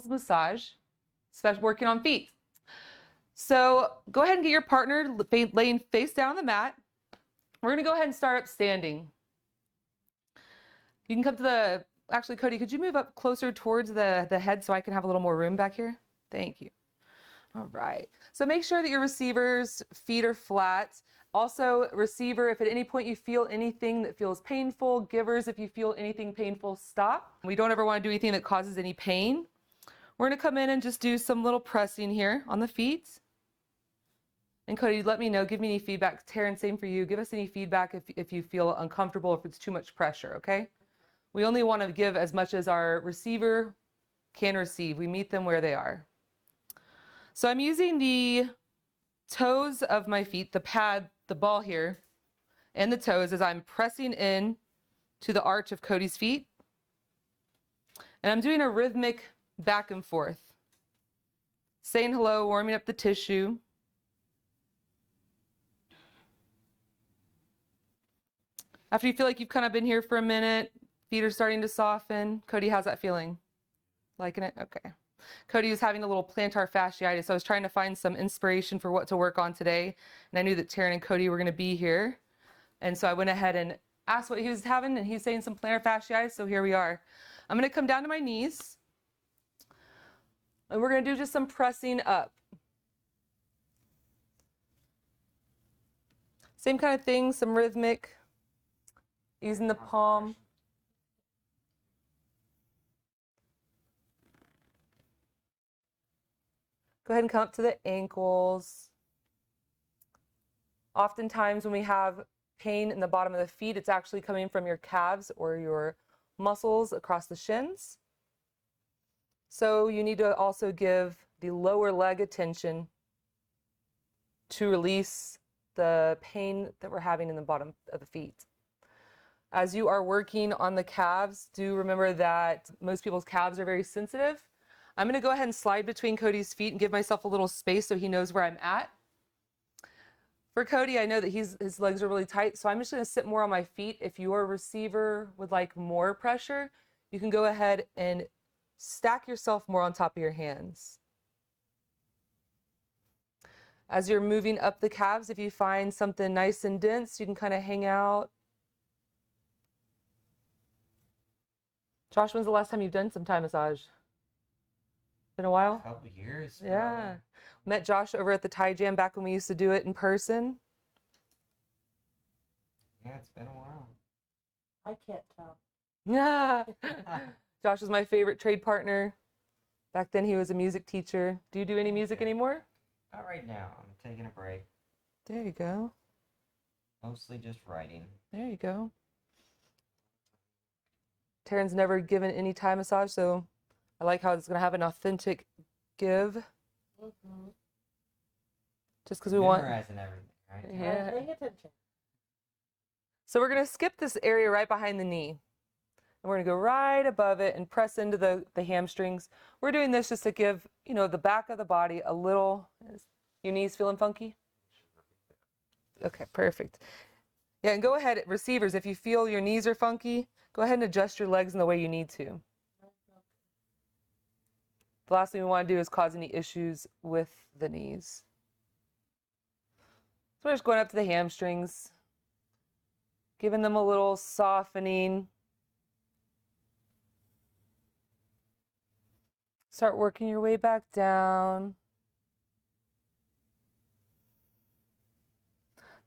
massage, especially working on feet. So go ahead and get your partner laying face down on the mat. We're gonna go ahead and start up standing. You can come to the, actually Cody, could you move up closer towards the head so I can have a little more room back here? Thank you. All right, so make sure that your receiver's feet are flat. Also, receiver, if at any point you feel anything that feels painful, givers, if you feel anything painful, stop. We don't ever want to do anything that causes any pain. We're going to come in and just do some little pressing here on the feet. And Cody, let me know, give me any feedback. Taryn, same for you. Give us any feedback if you feel uncomfortable, if it's too much pressure, okay? We only want to give as much as our receiver can receive. We meet them where they are. So I'm using the toes of my feet, the pad, the ball here, and the toes as I'm pressing in to the arch of Cody's feet. And I'm doing a rhythmic back and forth. Saying hello, warming up the tissue. After you feel like you've kind of been here for a minute, feet are starting to soften. Cody, how's that feeling? Liking it? Okay. Cody was having a little plantar fasciitis, so I was trying to find some inspiration for what to work on today. And I knew that Taryn and Cody were going to be here. And so I went ahead and asked what he was having, and he's saying some plantar fasciitis, so here we are. I'm going to come down to my knees. And we're going to do just some pressing up. Same kind of thing, some rhythmic, using the palm. Go ahead and come up to the ankles. Oftentimes when we have pain in the bottom of the feet, it's actually coming from your calves or your muscles across the shins. So you need to also give the lower leg attention to release the pain that we're having in the bottom of the feet. As you are working on the calves, do remember that most people's calves are very sensitive. I'm going to go ahead and slide between Cody's feet and give myself a little space so he knows where I'm at. For Cody, I know that his legs are really tight, so I'm just going to sit more on my feet. If your receiver would like more pressure, you can go ahead and stack yourself more on top of your hands. As you're moving up the calves, if you find something nice and dense, you can kind of hang out. Josh, when's the last time you've done some Thai massage? Been a while? A couple years. Yeah. Probably. Met Josh over at the Thai Jam back when we used to do it in person. Yeah, it's been a while. I can't tell. Yeah. Josh was my favorite trade partner. Back then he was a music teacher. Do you do any music anymore? Not right now. I'm taking a break. There you go. Mostly just writing. There you go. Taryn's never given any Thai massage, so I like how it's going to have an authentic give. Mm-hmm. Just because we want... Memorizing everything, right? Yeah. Paying attention. So we're going to skip this area right behind the knee. And we're going to go right above it and press into the hamstrings. We're doing this just to give, you know, the back of the body a little... Your knees feeling funky? Okay, perfect. Yeah, and go ahead, receivers, if you feel your knees are funky, go ahead and adjust your legs in the way you need to. The last thing we want to do is cause any issues with the knees. So we're just going up to the hamstrings, giving them a little softening. Start working your way back down.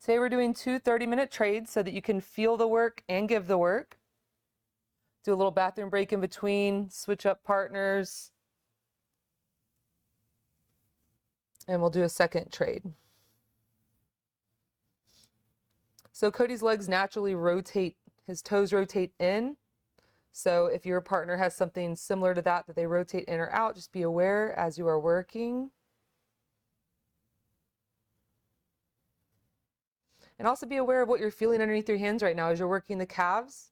Today we're doing 2 30-minute trades so that you can feel the work and give the work. Do a little bathroom break in between, switch up partners. And we'll do a second trade. So Cody's legs naturally rotate, his toes rotate in. So if your partner has something similar to that they rotate in or out, just be aware as you are working. And also be aware of what you're feeling underneath your hands right now as you're working the calves.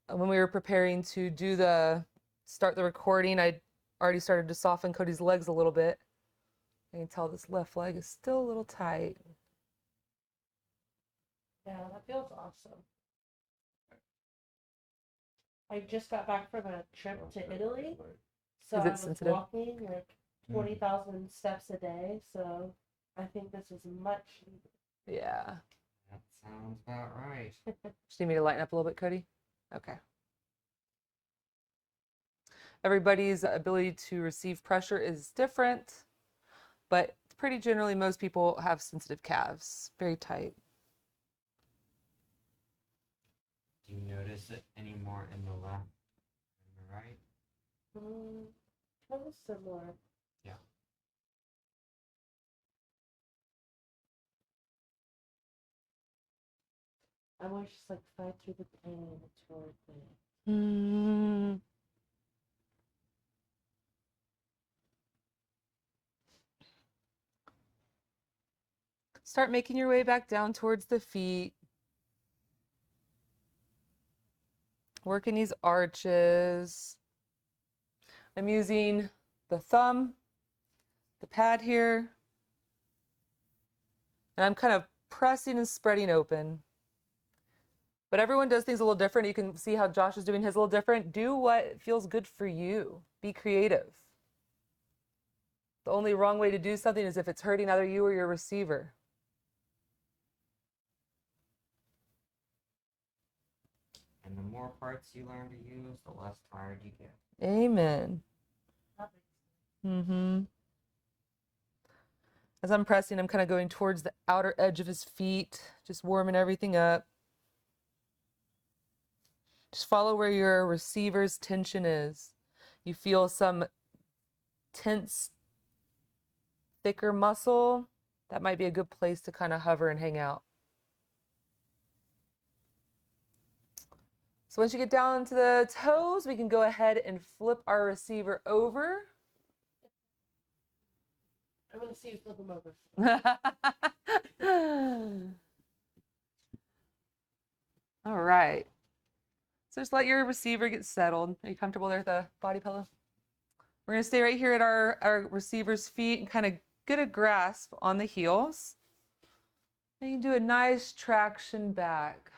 When we were preparing to start the recording, I already started to soften Cody's legs a little bit. I can tell this left leg is still a little tight. Yeah, that feels awesome. I just got back from a trip to Italy, so Is I it was sensitive? walking like 20,000 steps a day. So I think this is much needed. Yeah. That sounds about right. Just need me to lighten up a little bit, Cody? Okay. Everybody's ability to receive pressure is different, but pretty generally most people have sensitive calves, very tight. Do you notice it any more in the left and the right? Kind of similar. Yeah. I always just like fight through the pain. It's really pain. Mm. Start making your way back down towards the feet. Working these arches. I'm using the thumb, the pad here, and I'm kind of pressing and spreading open. But everyone does things a little different. You can see how Josh is doing his a little different. Do what feels good for you. Be creative. The only wrong way to do something is if it's hurting either you or your receiver. And the more parts you learn to use, the less tired you get. Amen. Mm-hmm. As I'm pressing, I'm kind of going towards the outer edge of his feet, just warming everything up. Just follow where your receiver's tension is. You feel some tense, thicker muscle. That might be a good place to kind of hover and hang out. So once you get down to the toes, we can go ahead and flip our receiver over. I'm gonna see you flip them over. All right. So just let your receiver get settled. Are you comfortable there with the body pillow? We're going to stay right here at our receiver's feet and kind of get a grasp on the heels. And you can do a nice traction back.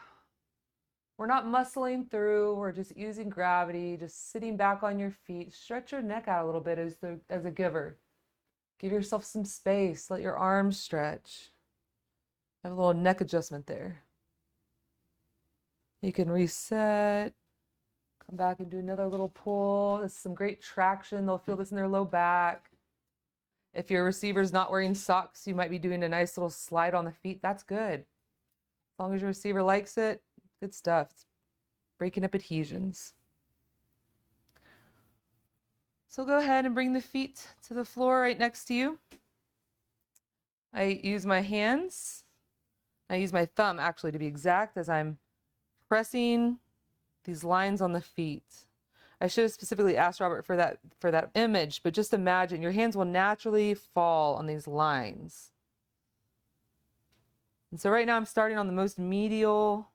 We're not muscling through. We're just using gravity, just sitting back on your feet. Stretch your neck out a little bit as a giver. Give yourself some space. Let your arms stretch. Have a little neck adjustment there. You can reset. Come back and do another little pull. This is some great traction. They'll feel this in their low back. If your receiver's not wearing socks, you might be doing a nice little slide on the feet. That's good. As long as your receiver likes it, good stuff. It's breaking up adhesions. So go ahead and bring the feet to the floor right next to you. I use my hands. I use my thumb, actually, to be exact, as I'm pressing these lines on the feet. I should have specifically asked Robert for that image, but just imagine your hands will naturally fall on these lines. And so right now I'm starting on the most medial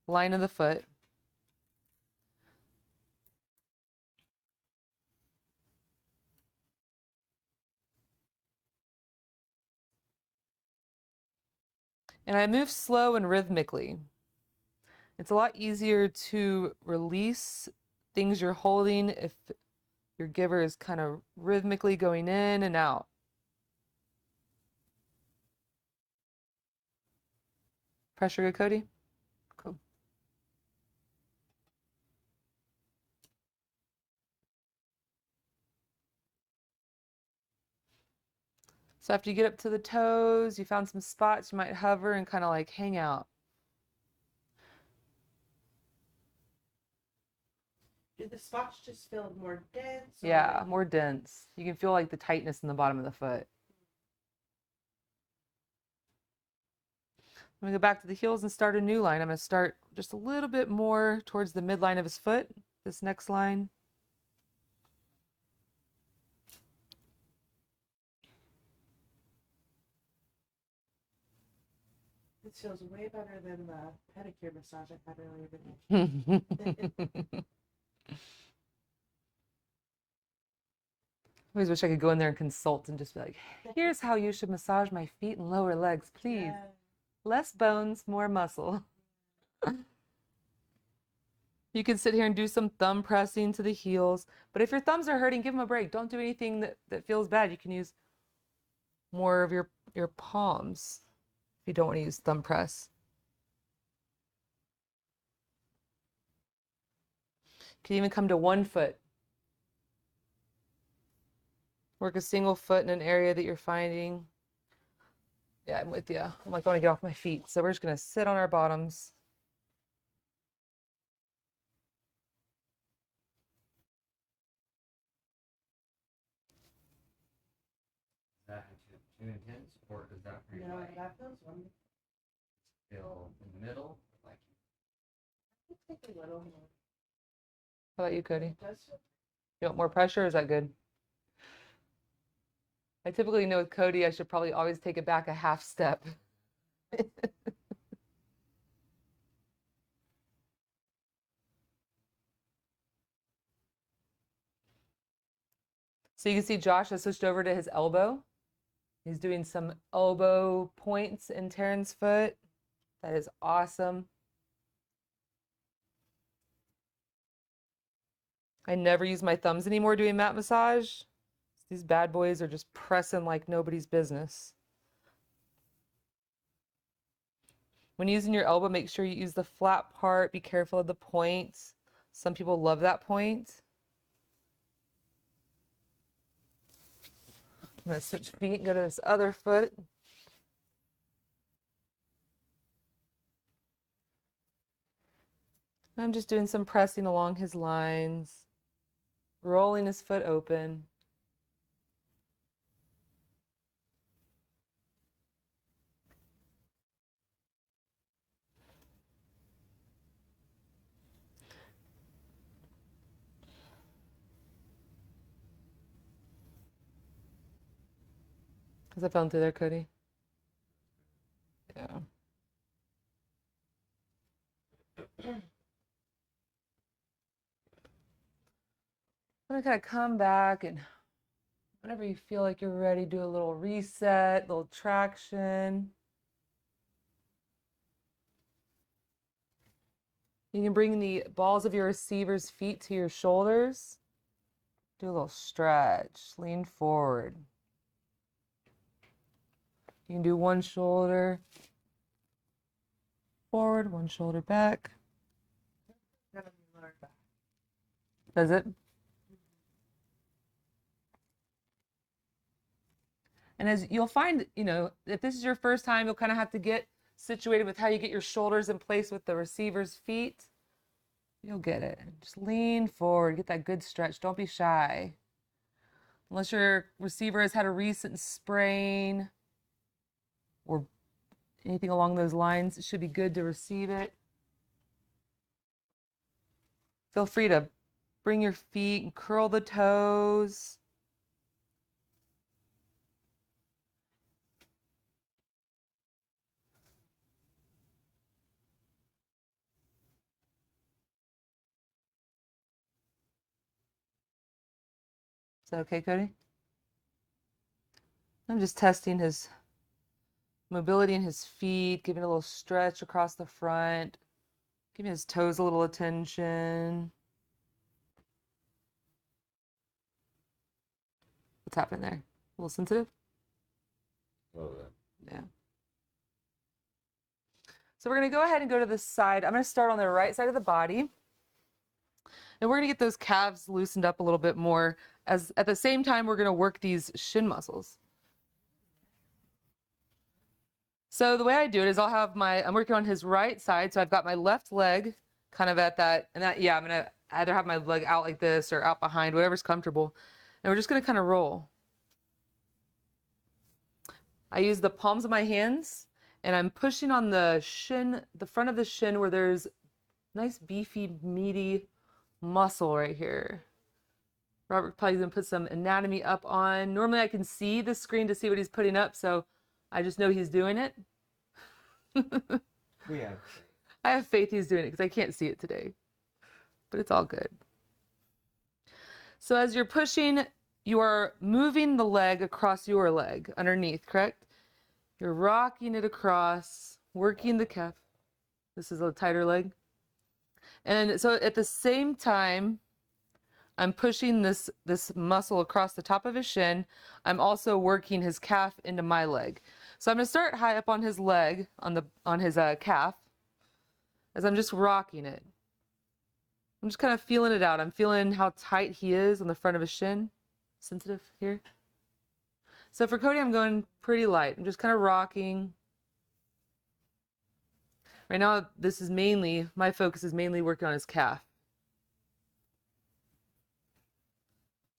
line of the foot. And I move slow and rhythmically. It's a lot easier to release things you're holding if your giver is kind of rhythmically going in and out. Pressure good, Cody? Cool. So after you get up to the toes, you found some spots, you might hover and kind of like hang out. Do the spots just feel more dense? Yeah, more dense. You can feel like the tightness in the bottom of the foot. I'm going to go back to the heels and start a new line. I'm going to start just a little bit more towards the midline of his foot, this next line. This feels way better than the pedicure massage I had earlier today. I always wish I could go in there and consult and just be like, here's how you should massage my feet and lower legs, please. Yeah. Less bones, more muscle. You can sit here and do some thumb pressing to the heels. But if your thumbs are hurting, give them a break. Don't do anything that feels bad. You can use more of your palms if you don't want to use thumb press. You can even come to one foot. Work a single foot in an area that you're finding. Yeah, I'm with you. I'm like, I want to get off my feet. So we're just going to sit on our bottoms. Is that too intense, or is that pretty No, light? that feels wonderful. Feel in the middle, like Take a little more. How about you, Cody? It does feel- You want more pressure, or is that good? I typically know with Cody, I should probably always take it back a half step. So you can see Josh has switched over to his elbow. He's doing some elbow points in Taryn's foot. That is awesome. I never use my thumbs anymore doing mat massage. These bad boys are just pressing like nobody's business. When using your elbow, make sure you use the flat part. Be careful of the points. Some people love that point. I'm going to switch feet and go to this other foot. I'm just doing some pressing along his lines, rolling his foot open. How's that feeling through there, Cody? Yeah. I'm gonna kind of come back, and whenever you feel like you're ready, do a little reset, little traction. You can bring the balls of your receiver's feet to your shoulders. Do a little stretch, lean forward. You can do one shoulder forward, one shoulder back. Gonna be lower back. Does it? And as you'll find, if this is your first time, you'll kind of have to get situated with how you get your shoulders in place with the receiver's feet. You'll get it. Just lean forward, get that good stretch. Don't be shy. Unless your receiver has had a recent sprain or anything along those lines, it should be good to receive it. Feel free to bring your feet and curl the toes. Is that okay, Cody? I'm just testing his mobility in his feet, giving a little stretch across the front, giving his toes a little attention. What's happening there? A little sensitive? Yeah. So we're going to go ahead and go to the side. I'm going to start on the right side of the body. And we're going to get those calves loosened up a little bit more. As at the same time, we're going to work these shin muscles. So the way I do it is I'm working on his right side. So I've got my left leg kind of at that, I'm going to either have my leg out like this or out behind, whatever's comfortable. And we're just going to kind of roll. I use the palms of my hands and I'm pushing on the shin, the front of the shin where there's nice beefy, meaty muscle right here. Robert probably gonna put some anatomy up on. Normally I can see the screen to see what he's putting up, so I just know he's doing it. we have. I have faith he's doing it because I can't see it today, but it's all good. So as you're pushing, you are moving the leg across your leg underneath, correct? You're rocking it across, working the calf. This is a tighter leg. And so at the same time, I'm pushing this muscle across the top of his shin. I'm also working his calf into my leg. So I'm going to start high up on his leg, on his calf, as I'm just rocking it. I'm just kind of feeling it out. I'm feeling how tight he is on the front of his shin. Sensitive here. So for Cody, I'm going pretty light. I'm just kind of rocking. Right now, my focus is mainly working on his calf.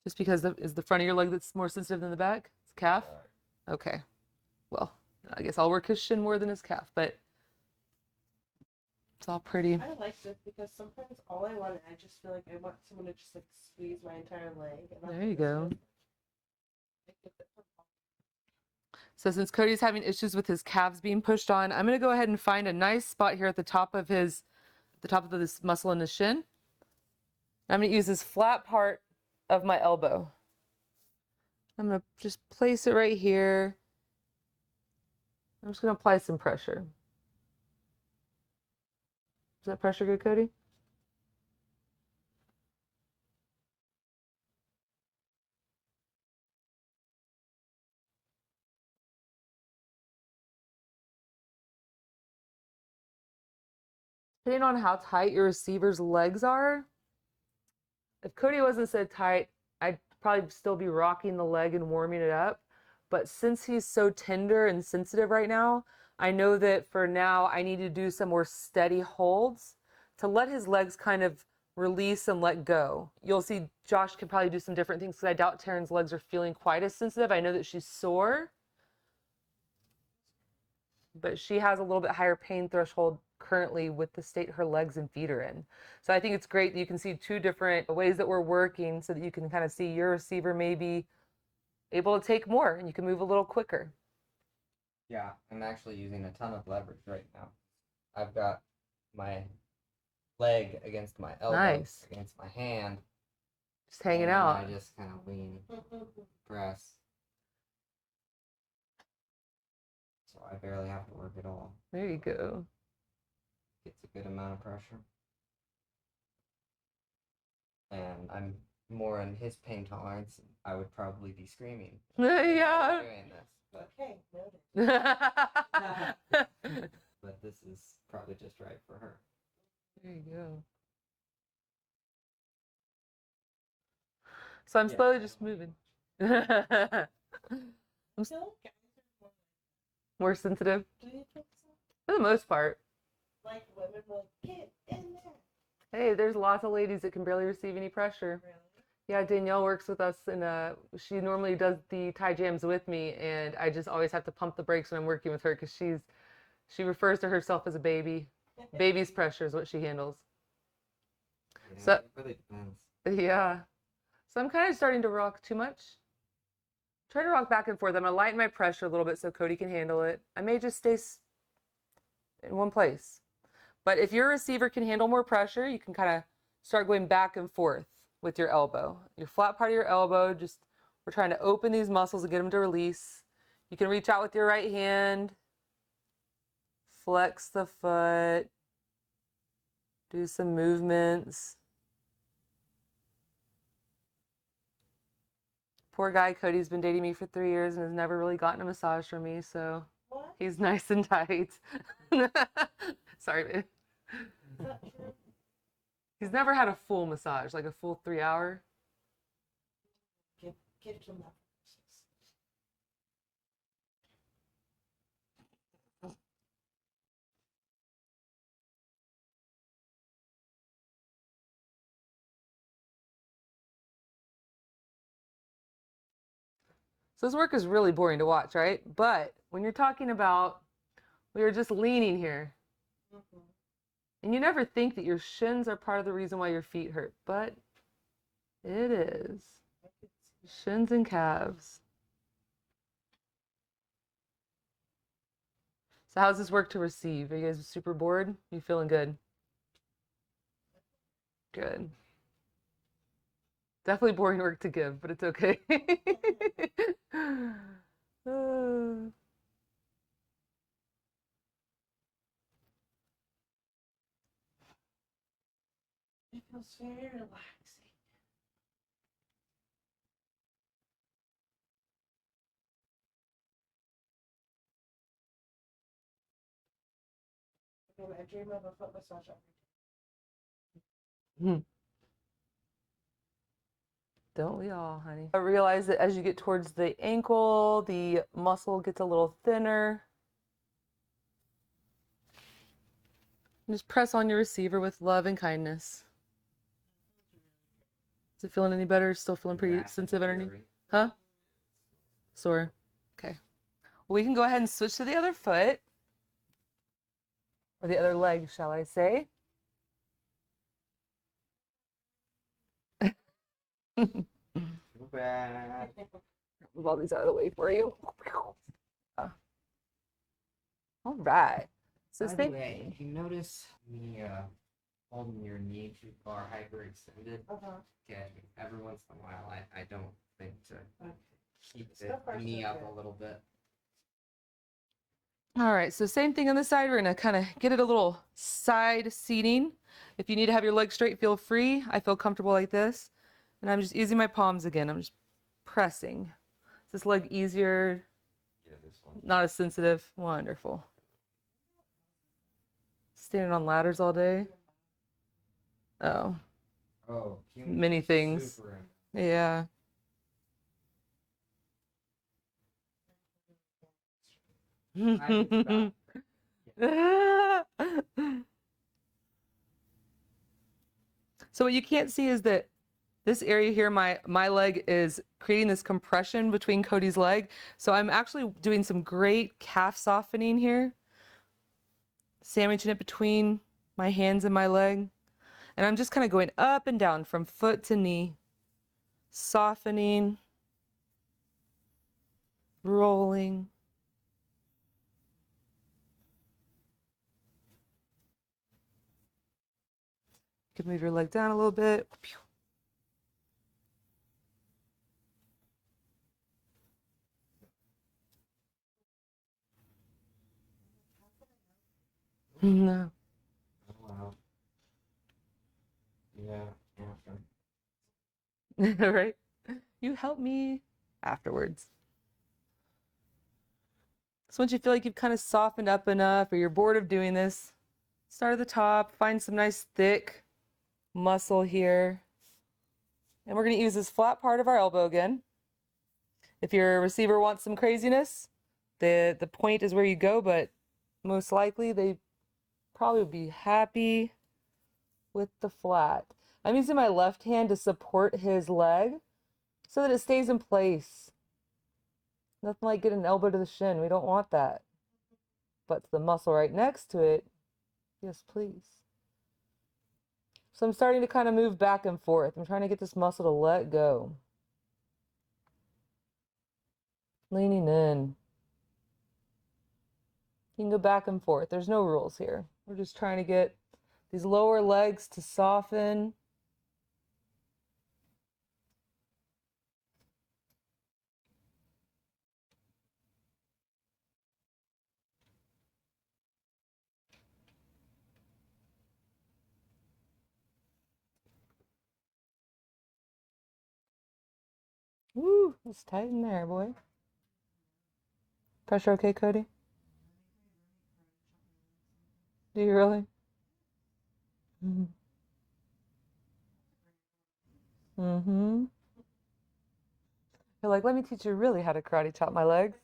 Just because is the front of your leg that's more sensitive than the back? It's calf? Okay. Well, I guess I'll work his shin more than his calf, but it's all pretty. I like this because sometimes all I want, I just feel like I want someone to just like squeeze my entire leg. And There you go. So since Cody's having issues with his calves being pushed on, I'm going to go ahead and find a nice spot here at the top of this muscle in his shin. I'm going to use this flat part of my elbow. I'm going to just place it right here. I'm just going to apply some pressure. Is that pressure good, Cody? Depending on how tight your receiver's legs are, if Cody wasn't so tight, I'd probably still be rocking the leg and warming it up. But since he's so tender and sensitive right now, I know that for now I need to do some more steady holds to let his legs kind of release and let go. You'll see Josh can probably do some different things because I doubt Taryn's legs are feeling quite as sensitive. I know that she's sore, but she has a little bit higher pain threshold currently with the state her legs and feet are in. So I think it's great that you can see two different ways that we're working so that you can kind of see your receiver maybe able to take more and you can move a little quicker. Yeah, I'm actually using a ton of leverage right now. I've got my leg against my elbow, Nice. against my hand. Just hanging and out. I just kind of lean, press. So I barely have to work at all. There you go. Gets a good amount of pressure. And I'm more in his pain tolerance. I would probably be screaming. Yeah. Doing this, but, Okay, noted. but this is probably just right for her. There you go. So I'm Yeah. slowly just moving. I'm I feel like guys are more sensitive do you think so? for the most part. Like women will get in there. Hey, there's lots of ladies that can barely receive any pressure. Really? Yeah, Danielle works with us and she normally does the tie jams with me and I just always have to pump the brakes when I'm working with her because she refers to herself as a baby. Baby's pressure is what she handles. Yeah, So- it really depends. Yeah. So I'm kind of starting to rock too much. Try to rock back and forth. I'm going to lighten my pressure a little bit so Cody can handle it. I may just stay in one place. But if your receiver can handle more pressure, you can kind of start going back and forth with your elbow. Your flat part of your elbow, we're trying to open these muscles and get them to release. You can reach out with your right hand, flex the foot, do some movements. Poor guy, Cody's been dating me for 3 years and has never really gotten a massage from me, so What? he's nice and tight. Sorry, babe. Is that true? He's never had a full massage, like a full 3 hour. Give him that. So this work is really boring to watch, right? But when you're talking about, we are just leaning here. Mm-hmm. And you never think that your shins are part of the reason why your feet hurt, but it is. Shins and calves. So how's this work to receive? Are you guys super bored? You feeling good? Good. Definitely boring work to give, but it's okay. Feels very relaxing. Okay, I dream of a foot massage every day. Don't we all, honey? I realize that as you get towards the ankle, the muscle gets a little thinner. And just press on your receiver with love and kindness. Is it feeling any better? Still feeling pretty Yeah, sensitive underneath? very. Huh? Sore. Okay. Well, we can go ahead and switch to the other foot. Or the other leg, shall I say. Too bad. Move all these out of the way for you. All right. So By the way, if you notice me holding your knee too far hyperextended, okay, every once in a while I don't think to keep the knee up a little bit. All right, so same thing on the side. We're gonna kind of get it a little side seating. If you need to have your legs straight, feel free. I feel comfortable like this. And I'm just using my palms again. I'm just pressing. Is this leg easier? Yeah, this one. Not as sensitive? Wonderful. Standing on ladders all day? Oh, Oh, many things. Yeah. So what you can't see is that this area here, my leg is creating this compression between Cody's leg. So I'm actually doing some great calf softening here, sandwiching it between my hands and my leg. And I'm just kind of going up and down from foot to knee, softening, rolling. You can move your leg down a little bit. No. Oh, wow. Yeah, after. Right? You help me afterwards. So once you feel like you've kind of softened up enough or you're bored of doing this, start at the top, find some nice thick muscle here. And we're going to use this flat part of our elbow again. If your receiver wants some craziness, the point is where you go, but most likely they probably would be happy with the flat. I'm using my left hand to support his leg so that it stays in place. Nothing like getting an elbow to the shin. We don't want that. But the muscle right next to it, yes, please. So I'm starting to kind of move back and forth. I'm trying to get this muscle to let go. Leaning in. You can go back and forth. There's no rules here. We're just trying to get these lower legs to soften. Woo, it's tight in there, boy. Pressure okay, Cody? Do you really? Mm-hmm. Mm-hmm. You're like, let me teach you really how to karate chop my legs.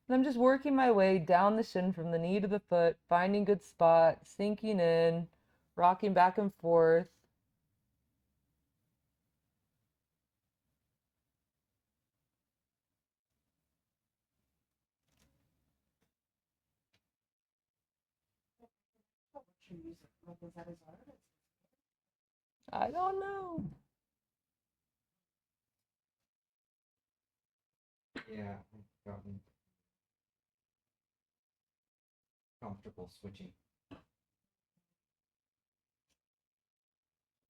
And I'm just working my way down the shin from the knee to the foot, finding good spot, sinking in, rocking back and forth. I don't know. Yeah, I've gotten comfortable switching.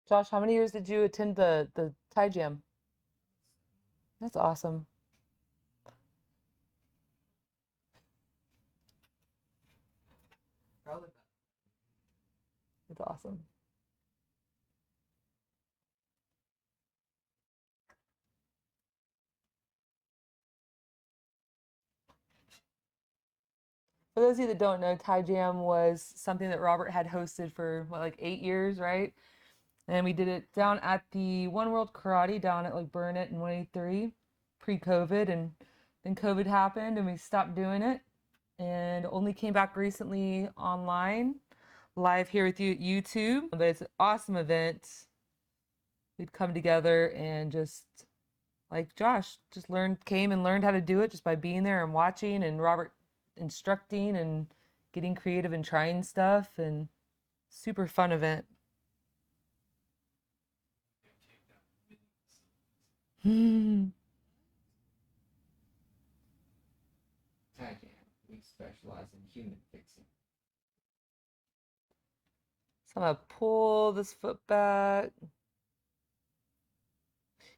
Josh, how many years did you attend the Thai Jam? That's awesome. Probably about It's awesome. For those of you that don't know, Thai Jam was something that Robert had hosted for what, like 8 years, right? And we did it down at the One World Karate down at like Burnett and 183 pre-COVID, and then COVID happened and we stopped doing it and only came back recently online, live here with you at YouTube. But it's an awesome event. We'd come together and just like Josh just came and learned how to do it just by being there and watching, and Robert instructing and getting creative and trying stuff, and super fun event. Thai Jam. We specialize in human fixing. So I'm gonna pull this foot back.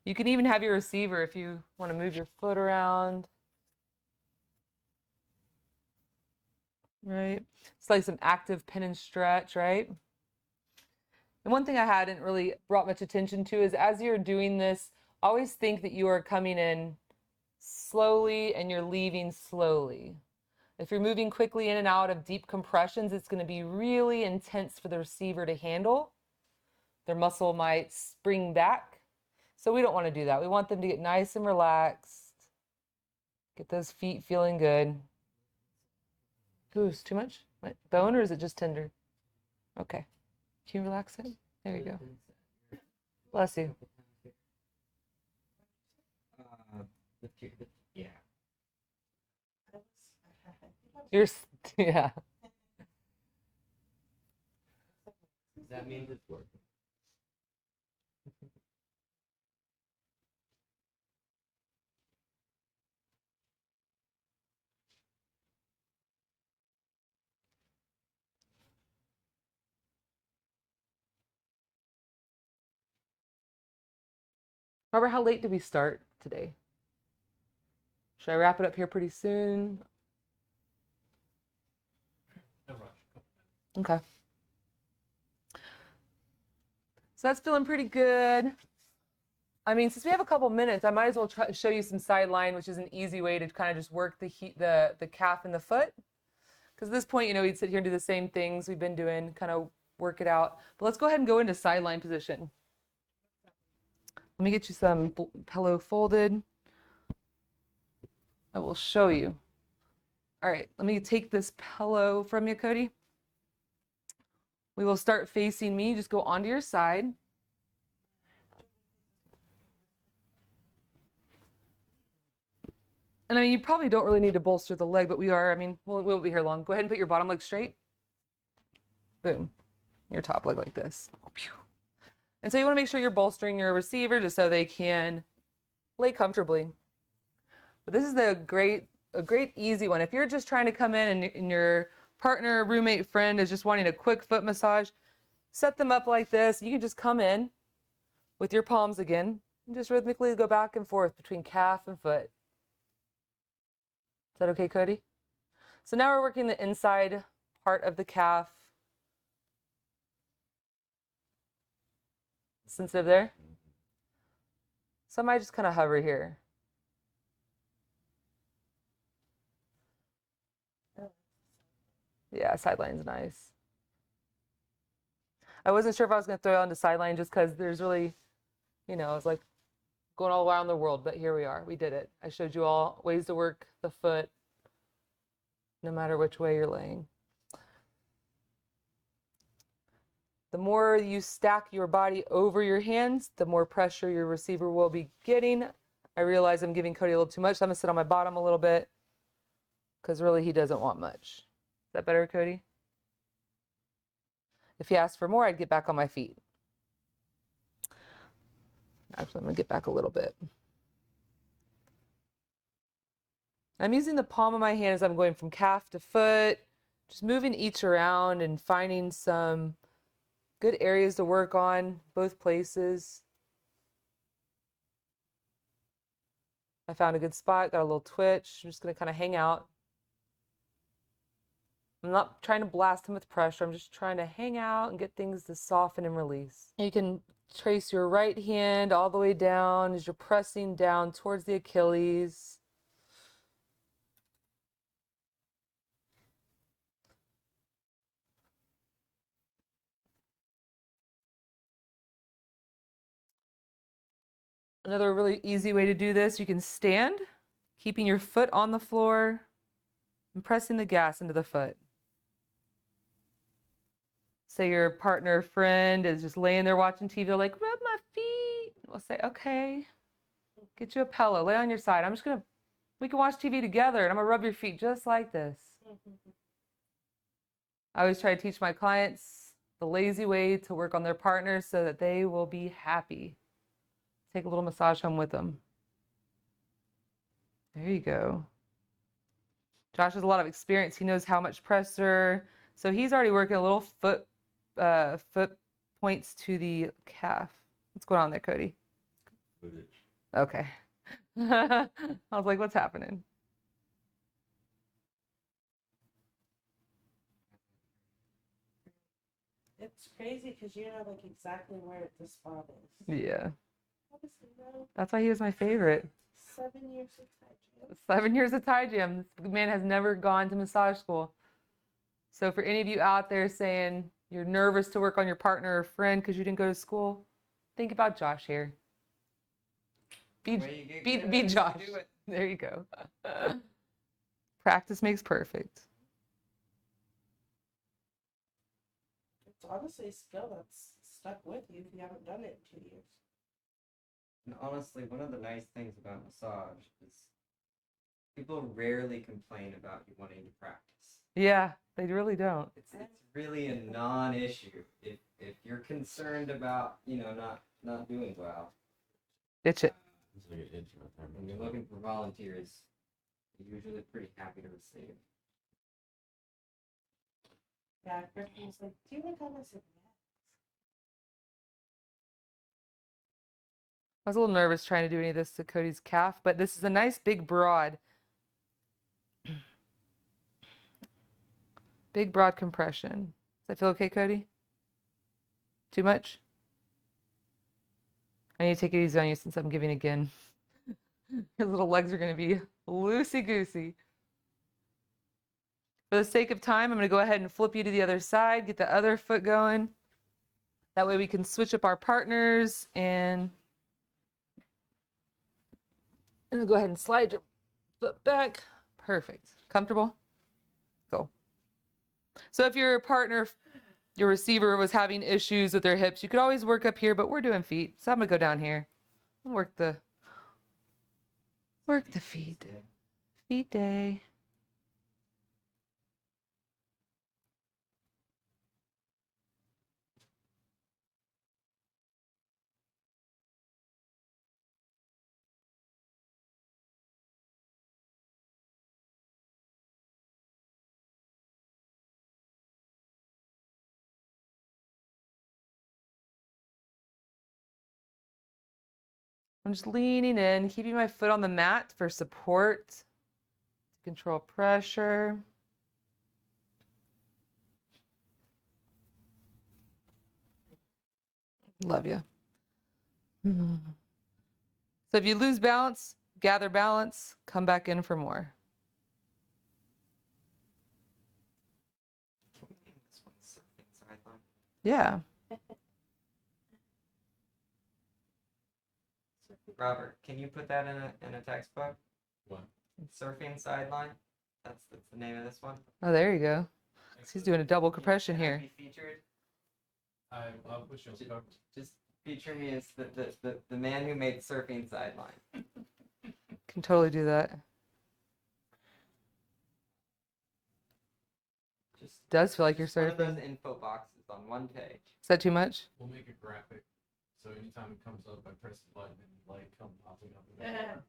You can even have your receiver if you want to move your foot around. Right? It's like some active pin and stretch, right? And one thing I hadn't really brought much attention to is as you're doing this, always think that you are coming in slowly and you're leaving slowly. If you're moving quickly in and out of deep compressions, it's going to be really intense for the receiver to handle. Their muscle might spring back. So we don't want to do that. We want them to get nice and relaxed. Get those feet feeling good. Ooh, is too much? What, bone, or is it just tender? Okay. Can you relax it? There you go. Bless you. Yeah. You're, yeah. That means it's working. Robert, how late did we start today? Should I wrap it up here pretty soon? No rush. Okay. So that's feeling pretty good. I mean, since we have a couple minutes, I might as well try to show you some sideline, which is an easy way to kind of just work the calf and the foot. Because at this point, you know, we'd sit here and do the same things we've been doing, kind of work it out. But let's go ahead and go into sideline position. Let me get you some pillow folded. I will show you. All right, let me take this pillow from you, Cody. We will start facing me. Just go onto your side. And I mean, you probably don't really need to bolster the leg, but we are. I mean, we'll be here long. Go ahead and put your bottom leg straight. Boom. Your top leg like this. And so you want to make sure you're bolstering your receiver just so they can lay comfortably. But this is a great easy one. If you're just trying to come in and your partner, roommate, friend is just wanting a quick foot massage, set them up like this. You can just come in with your palms again and just rhythmically go back and forth between calf and foot. Is that okay, Cody? So now we're working the inside part of the calf. Sensitive there? So I might just kind of hover here. Yeah, sideline's nice. I wasn't sure if I was going to throw on the sideline just because there's really, you know, it's like going all around the world, but here we are. We did it. I showed you all ways to work the foot no matter which way you're laying. The more you stack your body over your hands, the more pressure your receiver will be getting. I realize I'm giving Cody a little too much, so I'm going to sit on my bottom a little bit because really he doesn't want much. Is that better, Cody? If he asked for more, I'd get back on my feet. Actually, I'm going to get back a little bit. I'm using the palm of my hand as I'm going from calf to foot, just moving each around and finding some good areas to work on, both places. I found a good spot, got a little twitch. I'm just going to kind of hang out. I'm not trying to blast him with pressure. I'm just trying to hang out and get things to soften and release. You can trace your right hand all the way down as you're pressing down towards the Achilles. Another really easy way to do this, you can stand, keeping your foot on the floor and pressing the gas into the foot. Say your partner or friend is just laying there watching TV, they're like, rub my feet. We'll say, okay, get you a pillow, lay on your side. We can watch TV together and I'm gonna rub your feet just like this. I always try to teach my clients the lazy way to work on their partners so that they will be happy. Take a little massage home with them. There you go. Josh has a lot of experience. He knows how much pressure. So he's already working a little foot points to the calf. What's going on there, Cody? Footage. Okay. I was like, what's happening? It's crazy because you know like exactly where the spot is. Yeah. Obviously, no. That's why he was my favorite. 7 years of Thai gym. 7 years of Thai gym. This man has never gone to massage school. So for any of you out there saying you're nervous to work on your partner or friend because you didn't go to school, think about Josh here. Be Josh. There you go. Practice makes perfect. It's honestly a skill that's stuck with you if you haven't done it in 2 years. And honestly, one of the nice things about massage is people rarely complain about you wanting to practice. Yeah, they really don't. It's really a non-issue. If you're concerned about, not doing well, Ditch it. It's like an itch right there. when you're looking for volunteers, you're usually pretty happy to receive. Yeah, Kristen's like, do you like all this? I was a little nervous trying to do any of this to Cody's calf, but this is a nice big broad. Big broad compression. Does that feel okay, Cody? Too much? I need to take it easy on you since I'm giving again. Your little legs are going to be loosey-goosey. For the sake of time, I'm going to go ahead and flip you to the other side, get the other foot going. That way we can switch up our partners and go ahead and slide your foot back. Perfect. Comfortable? Go. So if your partner, your receiver was having issues with their hips, you could always work up here, but we're doing feet. So I'm going to go down here and work the feet. Feet day. I'm just leaning in, keeping my foot on the mat for support, to control pressure. Love you. So if you lose balance, gather balance, come back in for more. This one's sideline. Yeah. Robert, can you put that in a textbook? What? Surfing sideline. That's the name of this one. Oh, there you go. He's doing a double compression Can I here. be featured. I'll push you. Just feature me as the man who made surfing sideline. Can totally do that. Just Does feel like you're one of those surfing. info boxes on one page. Is that too much? We'll make it graphic. So anytime it comes up, I press the button and light come popping up in the corner.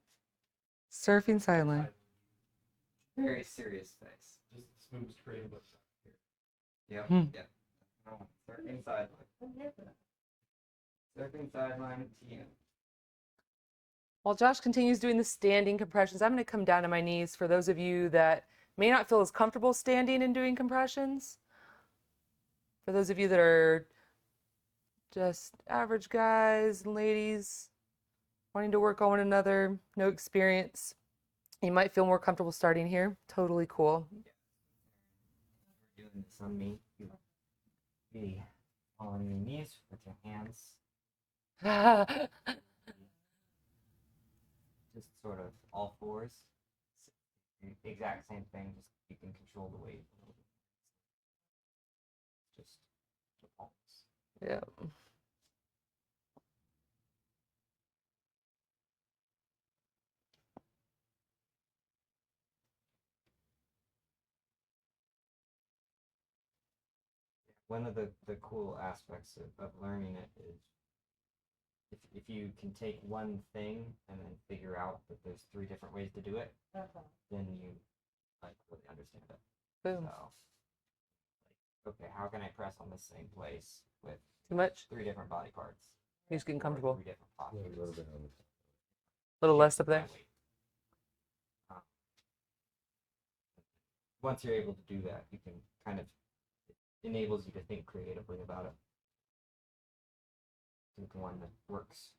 Surfing sideline. Very serious face. Just smooth straight up here. Yep. Hmm. Yep. Oh, surfing sideline. I'm here for that. Surfing sideline TM. While Josh continues doing the standing compressions, I'm going to come down to my knees for those of you that May not feel as comfortable standing and doing compressions. For those of you that are just average guys and ladies wanting to work on one another, no experience, you might feel more comfortable starting here. Totally cool. Doing this on me. You be on your knees with your hands. Just sort of all fours. Exact same thing, just you can control the weight a little bit. Just the palms. Yeah. One of the cool aspects of learning it is if you can take one thing and then figure out that there's 3 different ways to do it, then you like really understand it. Boom. So, like, okay, how can I press on the same place with Too much? 3 different body parts? He's getting Or comfortable. 3 different postures. A little bit on the A little less up there. My weight. Once you're able to do that, you can kind of, it enables you to think creatively about it. Think one that works.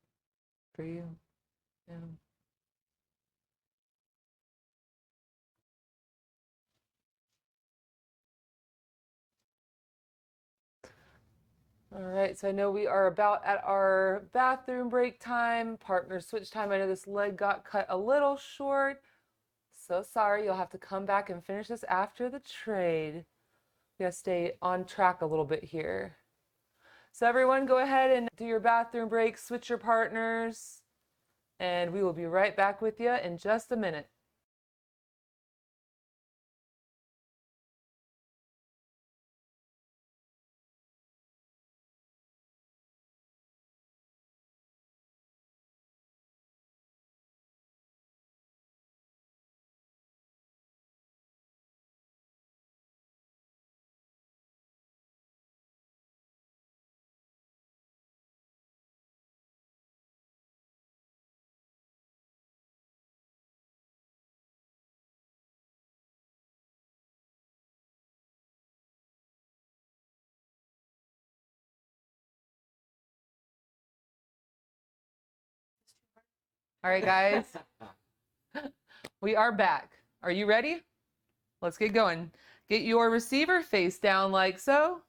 For you. Yeah. All right, so I know we are about at our bathroom break time, partner switch time. I know this leg got cut a little short. So sorry, you'll have to come back and finish this after the trade. We gotta stay on track a little bit here. So everyone go ahead and do your bathroom break, switch your partners, and we will be right back with you in just a minute. All right, guys, we are back. Are you ready? Let's get going. Get your receiver face down like so.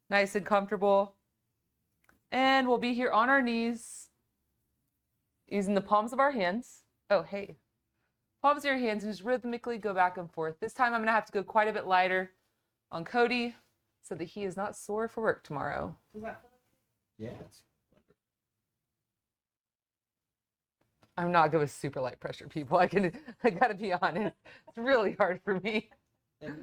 Nice and comfortable. And we'll be here on our knees using the palms of our hands. Oh, hey. Palms of your hands and just rhythmically go back and forth. This time I'm going to have to go quite a bit lighter on Cody so that he is not sore for work tomorrow. Yeah, it's I'm not good with super light pressure, people. I gotta be honest. It's really hard for me. So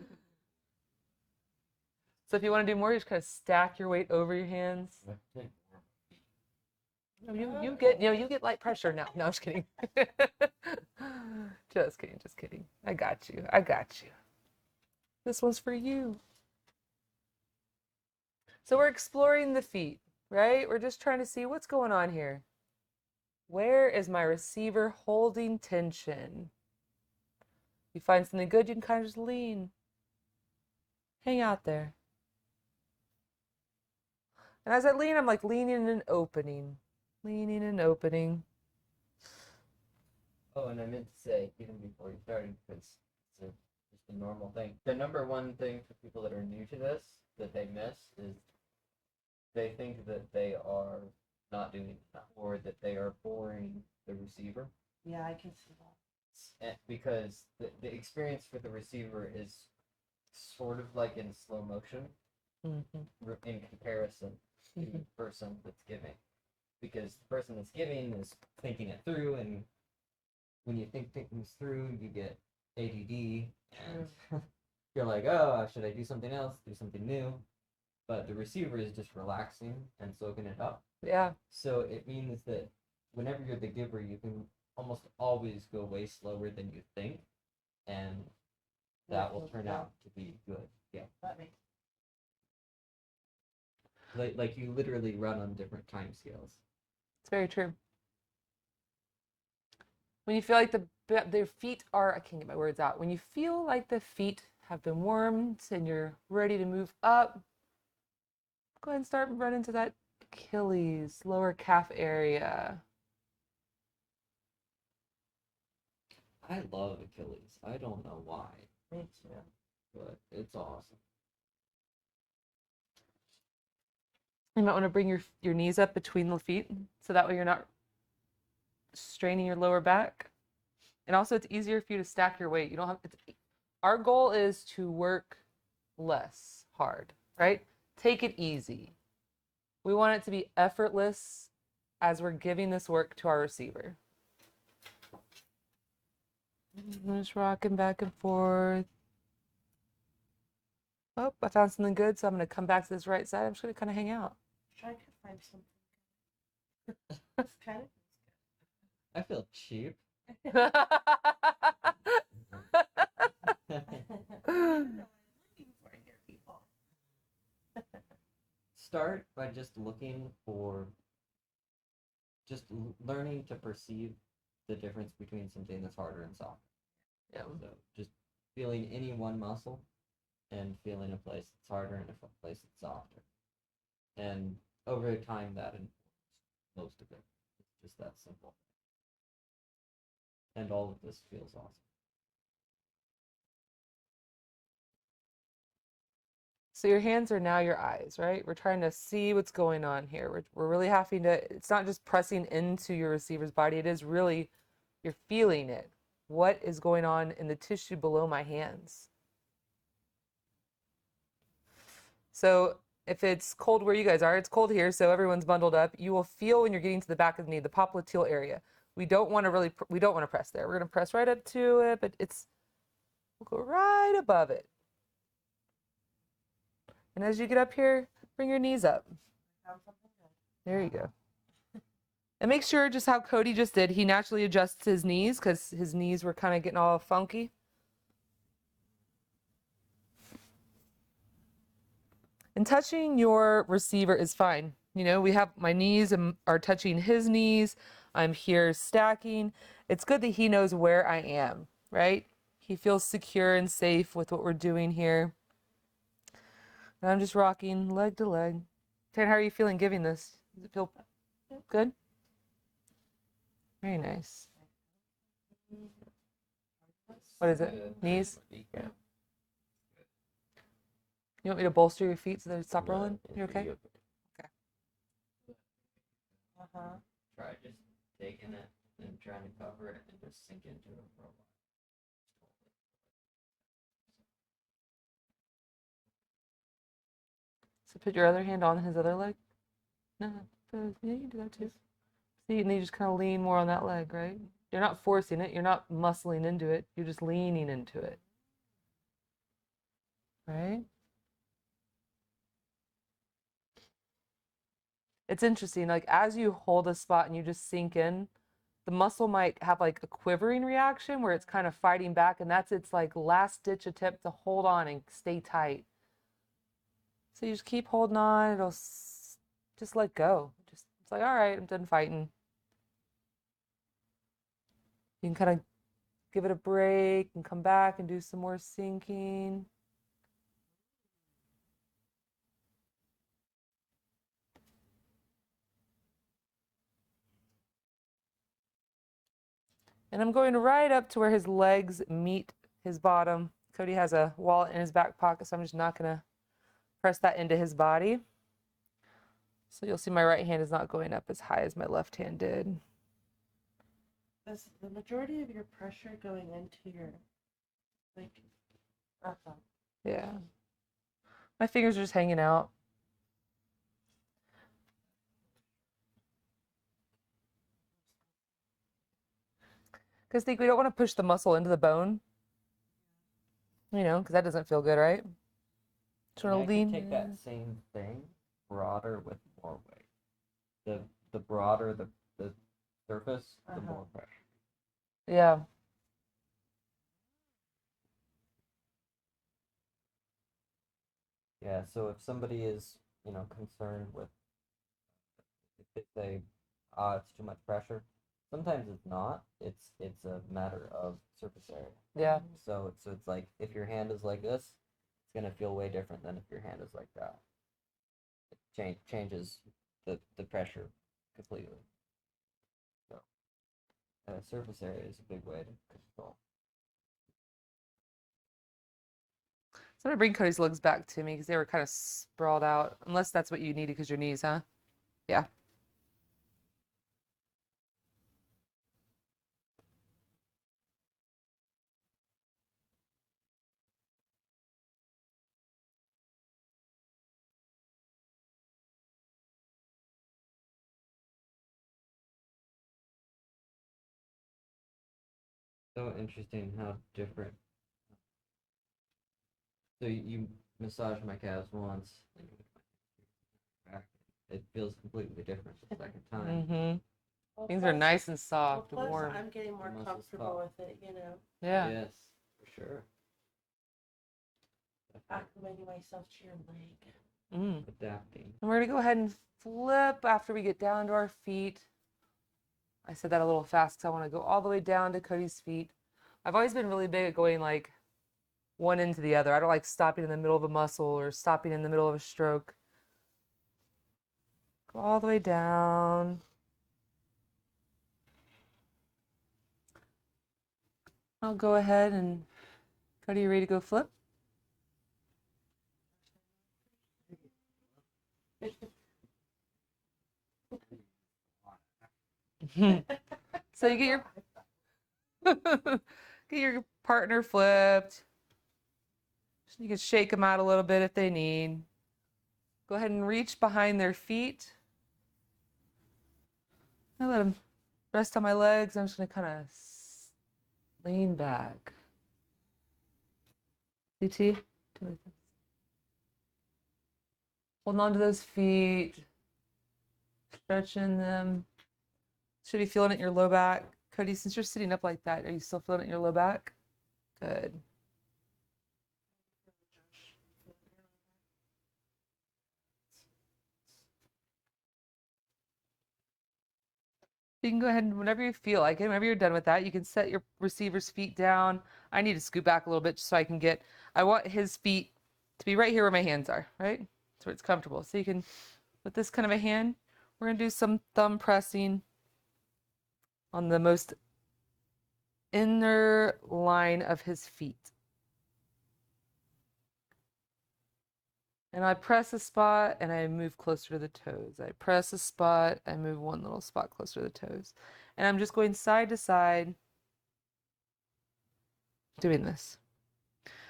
if you want to do more, you just kind of stack your weight over your hands. No, you get light pressure now. No, I'm just kidding. Just kidding, just kidding. I got you. I got you. This one's for you. So we're exploring the feet, right? We're just trying to see what's going on here. Where is my receiver holding tension? You find something good, you can kind of just lean. Hang out there. And as I lean, I'm like leaning and opening. Leaning and opening. Oh, and I meant to say, even before you started, because it's just a normal thing. The number one thing for people that are new to this that they miss is they think that they are not doing enough or that they are boring the receiver. Yeah, I can see that. Because the experience for the receiver is sort of like in slow motion in comparison to the person that's giving. Because the person that's giving is thinking it through, and when you think things through, you get ADD, and you're like, oh, should I do something else, do something new? But the receiver is just relaxing and soaking it up. Yeah. So it means that whenever you're the giver, you can almost always go way slower than you think, and that will turn out to be good. Yeah. That makes Like you literally run on different time scales. It's very true. When you feel like their feet are, I can't get my words out. When you feel like the feet have been warmed and you're ready to move up, go ahead and start running to that Achilles, lower calf area. I love Achilles. I don't know why, Me too. but it's awesome. You might want to bring your knees up between the feet so that way you're not straining your lower back. And also it's easier for you to stack your weight. You don't have our goal is to work less hard, right? Take it easy. We want it to be effortless as we're giving this work to our receiver. I'm just rocking back and forth. Oh, I found something good, so I'm going to come back to this right side. I'm just going to kind of hang out. Try to find something. It's kind of I feel cheap. Start by just looking for, learning to perceive the difference between something that's harder and softer. Yeah. So just feeling any one muscle and feeling a place that's harder and a place that's softer. And over time, that informs most of it. It's just that simple. And all of this feels awesome. So your hands are now your eyes, right? We're trying to see what's going on here. We're really having to, it's not just pressing into your receiver's body. It is really, you're feeling it. What is going on in the tissue below my hands? So if it's cold where you guys are, it's cold here, so everyone's bundled up. You will feel when you're getting to the back of the knee, the popliteal area. We don't want to press there. We're going to press right up to it, but we'll go right above it. And as you get up here, bring your knees up. There you go. And make sure, just how Cody just did, he naturally adjusts his knees because his knees were kind of getting all funky. And touching your receiver is fine. You know, we have my knees are touching his knees. I'm here stacking. It's good that he knows where I am, right? He feels secure and safe with what we're doing here. And I'm just rocking leg to leg. Tan, how are you feeling giving this? Does it feel good? Very nice. What is it? Knees? Yeah. You want me to bolster your feet so they stop rolling? You okay? Okay. Try just taking it and trying to cover it and just sink into it for a while. So put your other hand on his other leg. No, yeah, you can do that too. See, and you just kind of lean more on that leg, right? You're not forcing it. You're not muscling into it. You're just leaning into it. Right? It's interesting. Like as you hold a spot and you just sink in, the muscle might have like a quivering reaction where it's kind of fighting back, and that's its like last ditch attempt to hold on and stay tight. So you just keep holding on. It'll just let go. It's like, all right, I'm done fighting. You can kind of give it a break and come back and do some more sinking. And I'm going right up to where his legs meet his bottom. Cody has a wallet in his back pocket, so I'm just not going to press that into his body. So you'll see my right hand is not going up as high as my left hand did. Is the majority of your pressure going into your, like, Yeah. My fingers are just hanging out. Because we don't want to push the muscle into the bone. You know, because that doesn't feel good, right? Just want to lean. Take that same thing, broader with more weight. The broader the surface, the more pressure. Yeah. Yeah, so if somebody is, concerned with, if they say, it's too much pressure, Sometimes it's not. It's a matter of surface area. Yeah. So it's like if your hand is like this, it's gonna feel way different than if your hand is like that. It changes the pressure completely. So surface area is a big way to control. So I'm gonna bring Cody's legs back to me because they were kind of sprawled out. Unless that's what you needed because your knees, huh? Yeah. So interesting how different. So you massage my calves once, and you move my back. It feels completely different the second time. Mm-hmm. Well, Things are plus- nice and well, soft, plus warm. I'm getting more muscles comfortable pop. with it, you know, Yeah. Yes, for sure. acclimating myself to your leg. Mm. Adapting. And we're gonna go ahead and flip after we get down to our feet. I said that a little fast because I want to go all the way down to Cody's feet. I've always been really big at going like one into the other. I don't like stopping in the middle of a muscle or stopping in the middle of a stroke. Go all the way down. I'll go ahead and Cody, you ready to go flip? So you get your partner flipped. You can shake them out a little bit if they need. Go ahead and reach behind their feet. I let them rest on my legs. I'm just gonna kind of lean back. CT, holding on to those feet, stretching them. Should be feeling it in your low back. Cody, since you're sitting up like that, are you still feeling it in your low back? Good. You can go ahead and whenever you feel like it, whenever you're done with that, you can set your receiver's feet down. I need to scoot back a little bit just so I can get, I want his feet to be right here where my hands are, right? So it's comfortable. So you can, with this kind of a hand, we're gonna do some thumb pressing on the most inner line of his feet. And I press a spot and I move closer to the toes. I press a spot, I move one little spot closer to the toes. And I'm just going side to side doing this.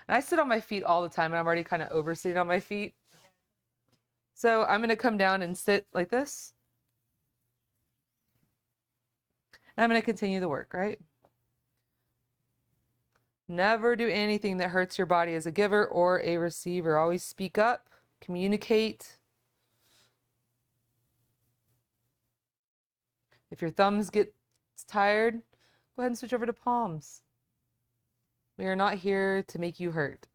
And I sit on my feet all the time and I'm already kind of over sitting on my feet. So I'm going to come down and sit like this. And I'm going to continue the work, right? Never do anything that hurts your body as a giver or a receiver. Always speak up, communicate. If your thumbs get tired, go ahead and switch over to palms. We are not here to make you hurt.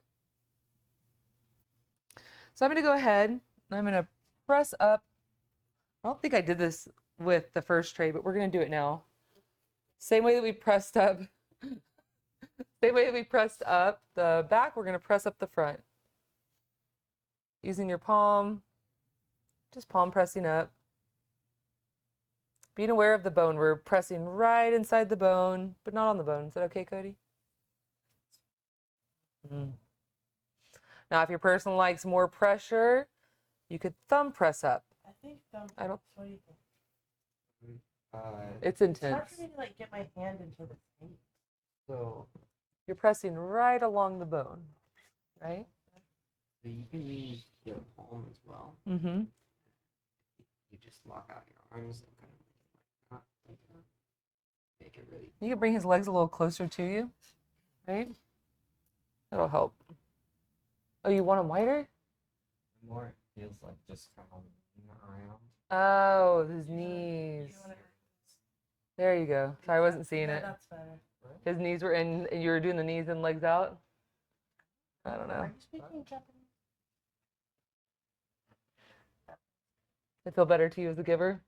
So I'm going to go ahead and I'm going to press up. I don't think I did this with the first tray, but we're going to do it now. Same way that we pressed up. Same way that we pressed up the back, we're going to press up the front. Using your palm, just palm pressing up. Being aware of the bone. We're pressing right inside the bone, but not on the bone. Is that okay, Cody? Now, if your person likes more pressure, you could thumb press up. I think thumb. I don't- What do you think? It's It's hard intense. for me to like get my hand into the thing. So You're pressing right along the bone, right? So you can use your palm as well. Mm-hmm. You just lock out your arms and kind of like that. Make it really. You can bring his legs a little closer to you, right? That'll help. Oh, you want him wider? more it feels like just kind of around. Oh, his Do knees. you wanna- There you go. Sorry, I wasn't seeing Yeah, it. that's better. His knees were in, and you were doing the knees and legs out. I don't know. Are you speaking Japanese? They feel better to you as a giver.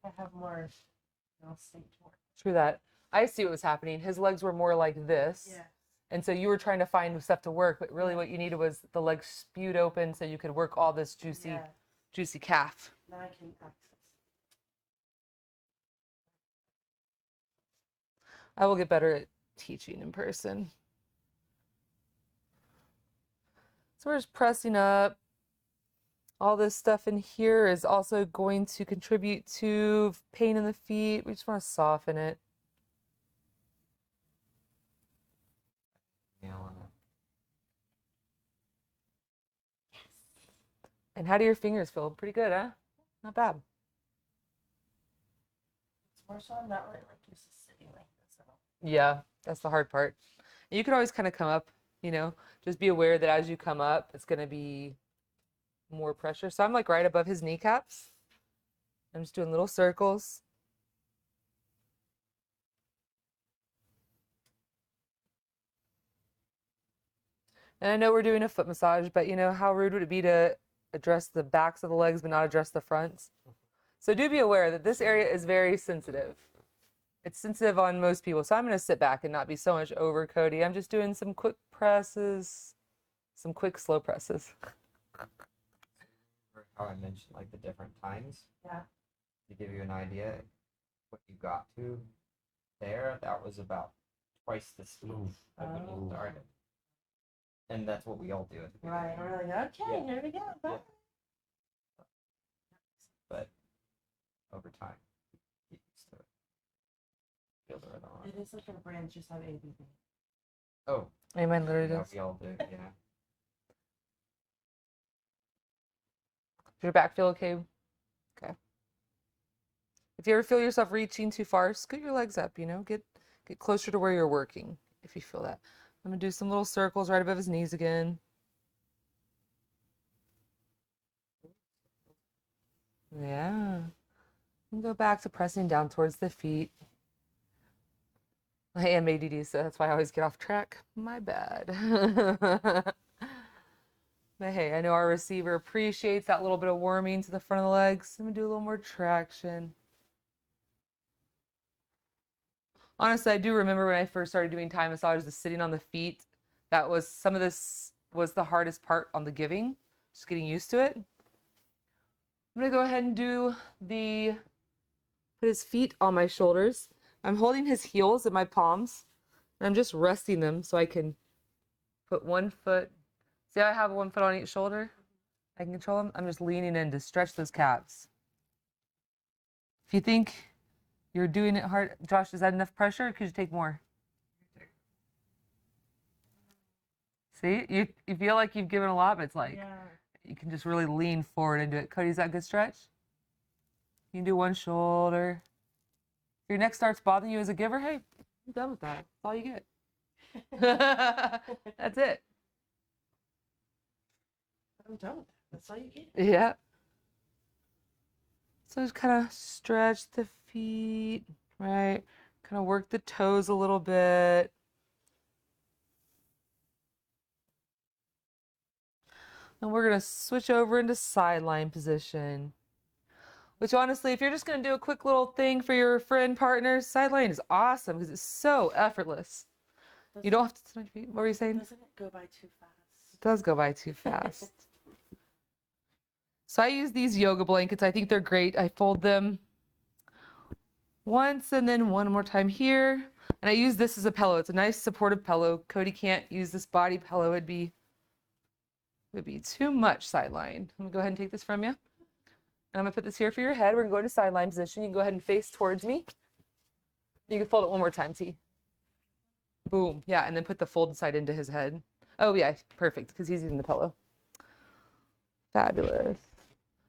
I have more They'll stay torn. True that. I see what was happening. His legs were more like this. Yeah. And so you were trying to find stuff to work, but really Yeah. what you needed was the legs spewed open so you could work all this juicy, Yeah. juicy calf. Now I can access. I will get better at teaching in person. So we're just pressing up. All this stuff in here is also going to contribute to pain in the feet. We just want to soften it. Nail on it. And how do your fingers feel? Pretty good, huh? Not bad. It's more so I'm not really like used to sitting like this at all. Yeah, that's the hard part. You can always kind of come up, just be aware that as you come up, it's going to be more pressure. So I'm like right above his kneecaps. I'm just doing little circles. And I know we're doing a foot massage, but how rude would it be to address the backs of the legs but not address the fronts? So do be aware that this area is very sensitive. It's sensitive on most people. So I'm going to sit back and not be so much over Cody. I'm just doing some quick presses, some quick slow presses. How I mentioned like the different times. Yeah. To give you an idea, what you got to there, that was about twice the speed of when you started. And that's what we all do at the beginning. Right. We're like, okay, Yeah. here we go. Bye. Yeah. But over time, you get used to it. Feel the rhythm on it. It is like our brands just have ABB. Oh, Amen, literally yeah, does. we all do, yeah. Does your back feel okay? Okay. If you ever feel yourself reaching too far, scoot your legs up, get closer to where you're working if you feel that. I'm going to do some little circles right above his knees again. Yeah. And go back to pressing down towards the feet. I am ADD, so that's why I always get off track. My bad. But hey, I know our receiver appreciates that little bit of warming to the front of the legs. I'm going to do a little more traction. Honestly, I do remember when I first started doing Thai massages, the sitting on the feet. Some of this was the hardest part on the giving, just getting used to it. I'm going to go ahead and put his feet on my shoulders. I'm holding his heels in my palms, and I'm just resting them so I can put one foot. See how I have one foot on each shoulder? I can control them. I'm just leaning in to stretch those calves. If you think you're doing it hard, Josh, is that enough pressure or could you take more? See, you feel like you've given a lot, but it's like you can just really lean forward and do it. Cody, is that a good stretch? You can do one shoulder. If your neck starts bothering you as a giver, hey, I'm done with that. That's all you get. That's it. I'm done with that. That's all you get. Yeah. So just kind of stretch the feet, right? Kind of work the toes a little bit. And we're going to switch over into sideline position. Which honestly, if you're just going to do a quick little thing for your friend, partner, sideline is awesome because it's so effortless. You don't have to sit on your feet. What were you saying? Doesn't it go by too fast? It does go by too fast. So I use these yoga blankets. I think they're great. I fold them once and then one more time here. And I use this as a pillow. It's a nice supportive pillow. Cody can't use this body pillow. It'd be too much sideline. I'm gonna go ahead and take this from you. And I'm gonna put this here for your head. We're gonna go into sideline position. You can go ahead and face towards me. You can fold it one more time, T. Boom. Yeah, and then put the folded side into his head. Oh yeah, perfect, because he's using the pillow. Fabulous.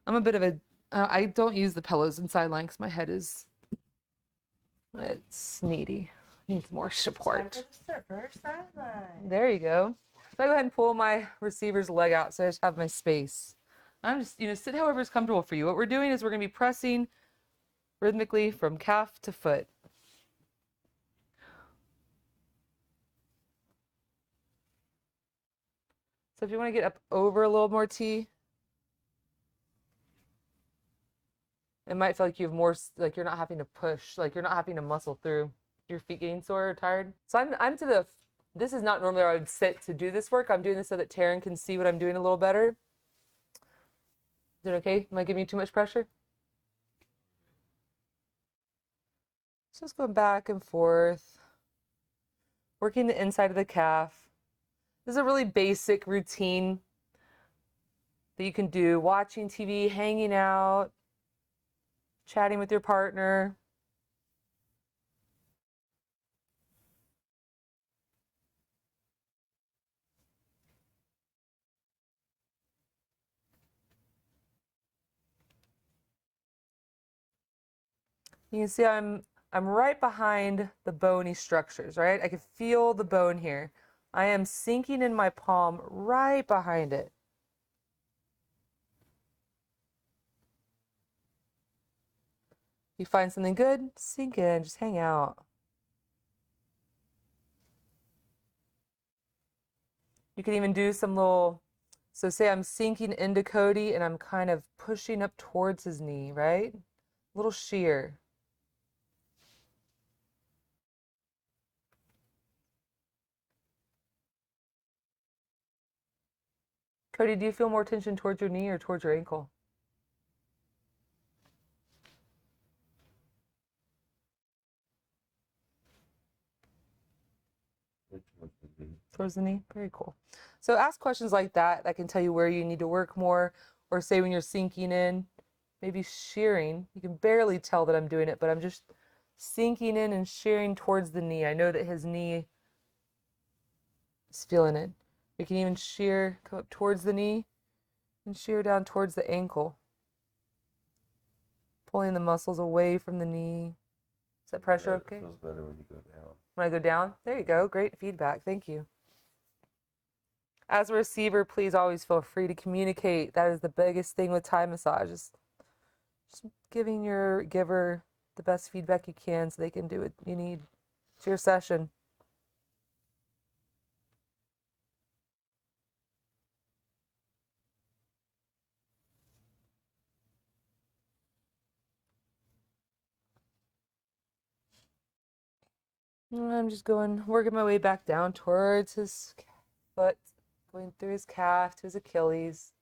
I'm a bit of I don't use the pillows in sideline because my head it's needy. Needs more support. Time for the reverse sideline. There you go. So I go ahead and pull my receiver's leg out so I just have my space. I'm just, sit however is comfortable for you. What we're doing is we're going to be pressing rhythmically from calf to foot. So if you want to get up over a little more, T. It might feel like you have more, like you're not having to push, like you're not having to muscle through. Your feet getting sore or tired. So I'm to the, this is not normally where I would sit to do this work. I'm doing this so that Taryn can see what I'm doing a little better. Is it okay? Am I giving you too much pressure? Just going back and forth, working the inside of the calf. This is a really basic routine that you can do, watching TV, hanging out, chatting with your partner. You can see I'm right behind the bony structures, right? I can feel the bone here. I am sinking in my palm right behind it. You find something good, sink in, just hang out. You can even do some little, so say I'm sinking into Cody and I'm kind of pushing up towards his knee, right? Little shear. Cody, do you feel more tension towards your knee or towards your ankle? Towards the knee? Very cool. So ask questions like that that can tell you where you need to work more, or say when you're sinking in, maybe shearing. You can barely tell that I'm doing it, but I'm just sinking in and shearing towards the knee. I know that his knee is feeling it. We can even shear, come up towards the knee and shear down towards the ankle. Pulling the muscles away from the knee. Is that pressure okay? It feels better when you go down. When I go down? There you go. Great feedback. Thank you. As a receiver, please always feel free to communicate. That is the biggest thing with Thai massages. Just giving your giver the best feedback you can so they can do what you need. It's your session. And I'm just working my way back down towards his foot, going through his calf to his Achilles.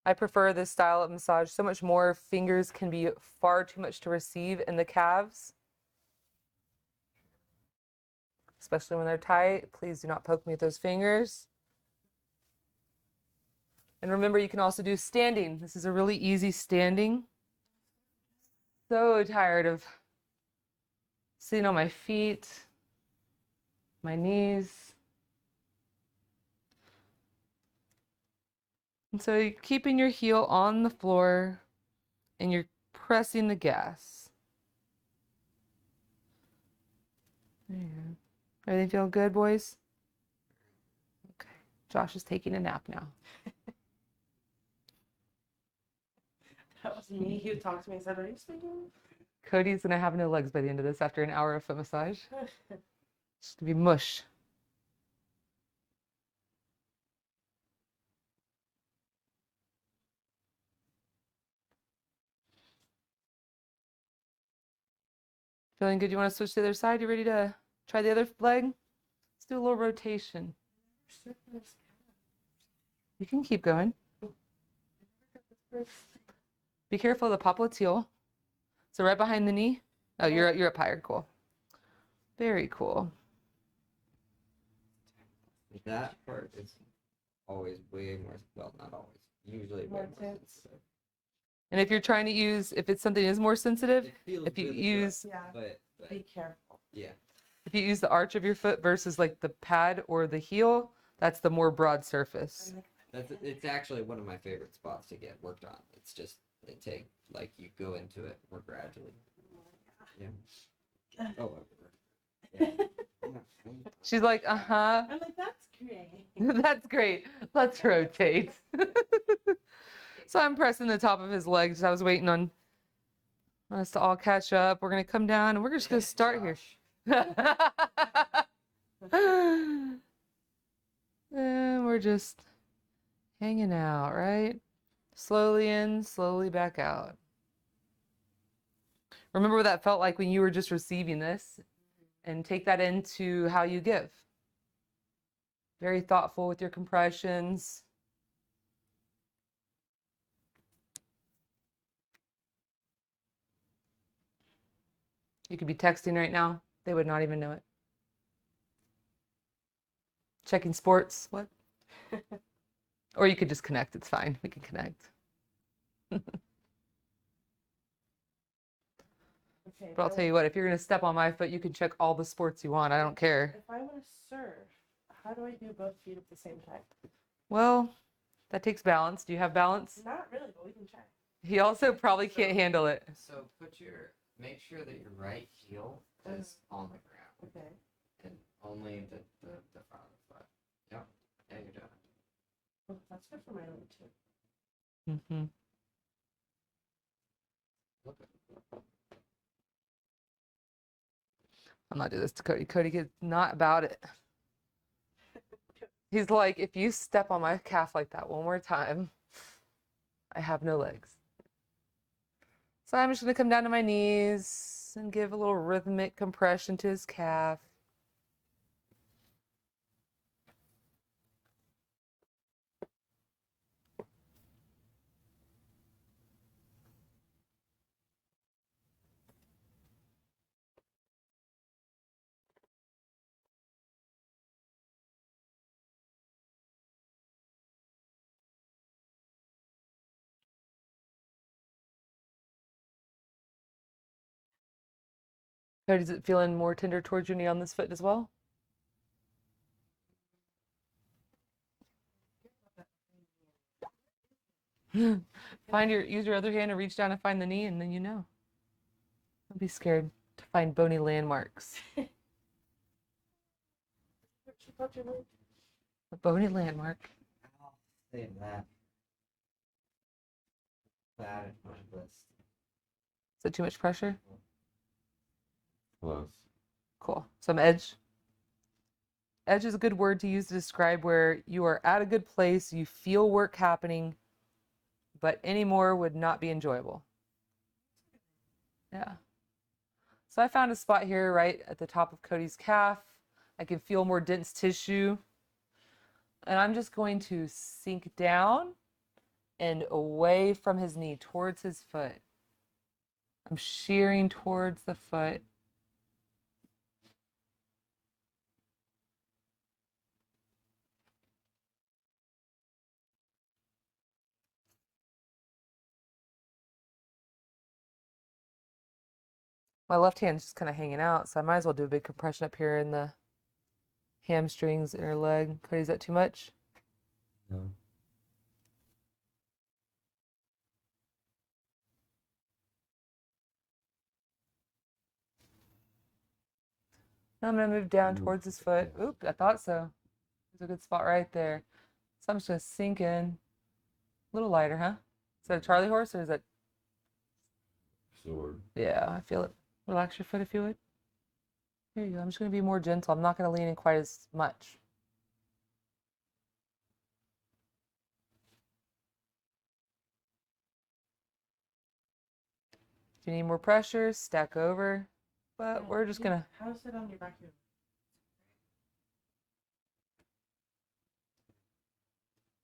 I prefer this style of massage so much more. Fingers can be far too much to receive in the calves, especially when they're tight. Please do not poke me with those fingers. And remember, you can also do standing. This is a really easy standing. So tired of sitting on my feet, my knees. And so you're keeping your heel on the floor and you're pressing the gas. There you go. Everything feel good, boys? Okay. Josh is taking a nap now. That was me. He talked to me and said, "Are you speaking?" Cody's gonna have no legs by the end of this after an hour of foot massage. It's gonna be mush. Feeling good? You want to switch to the other side? You ready to try the other leg? Let's do a little rotation. You can keep going. Be careful of the popliteal. So right behind the knee. Oh, you're up higher. Cool. Very cool. That part is always way more, well, not always, usually way More more tense. sensitive. And if you're trying to use, if it's something that is more sensitive, It feels if you really use, good, Yeah. but Be careful. yeah. if you use the arch of your foot versus like the pad or the heel, that's the more broad surface. It's actually one of my favorite spots to get worked on. It's just you go into it more gradually. Yeah. Oh. Yeah. She's like, uh-huh. I'm like, that's great. That's great. Let's rotate. So I'm pressing the top of his legs. I was waiting on us to all catch up. We're going to come down and we're just going to start here. And we're just Hanging out, right? Slowly in, slowly back out. Remember what that felt like when you were just receiving this, and take that into how you give. Very thoughtful with your compressions. You could be texting right now. They would not even know it. Checking sports. What? Or you could just connect. It's fine. We can connect. Okay, But I'll tell you what, if you're going to step on my foot, you can check all the sports you want. I don't care. if I want to serve, how do I do both feet at the same time? Well, that takes balance. Do you have balance? Not really, but we can try. He also probably can't handle it. So make sure that your right heel is on the ground. Okay. And only the front of the foot. Yep. Yeah, you're doing it. Oh, that's good for my leg too. Mm-hmm. I'm not doing this to Cody. Cody gets not about it. He's like, if you step on my calf like that one more time, I have no legs. So I'm just going to come down to my knees and give a little rhythmic compression to his calf. Cody, is it feeling more tender towards your knee on this foot as well? Use your other hand and reach down and find the knee, and then you know. Don't be scared to find bony landmarks. A bony landmark. I'll save that. That is my list. Is it too much pressure? Close. Cool. Some edge. Edge is a good word to use to describe where you are at a good place, you feel work happening, but any more would not be enjoyable. Yeah. So I found a spot here right at the top of Cody's calf. I can feel more dense tissue. And I'm just going to sink down and away from his knee towards his foot. I'm shearing towards the foot. My left hand's just kind of hanging out, so I might as well do a big compression up here in the hamstrings, inner leg. Cody, is that too much? No. Now I'm going to move down towards his foot. Oop, I thought so. There's a good spot right there. So I'm just going to sink in. A little lighter, huh? Is that a Charlie horse or is that? Sword. Yeah, I feel it. Relax your foot if you would. Here you go. I'm just going to be more gentle. I'm not going to lean in quite as much. If you need more pressure, stack over. But we're just going to... How's it on your back here?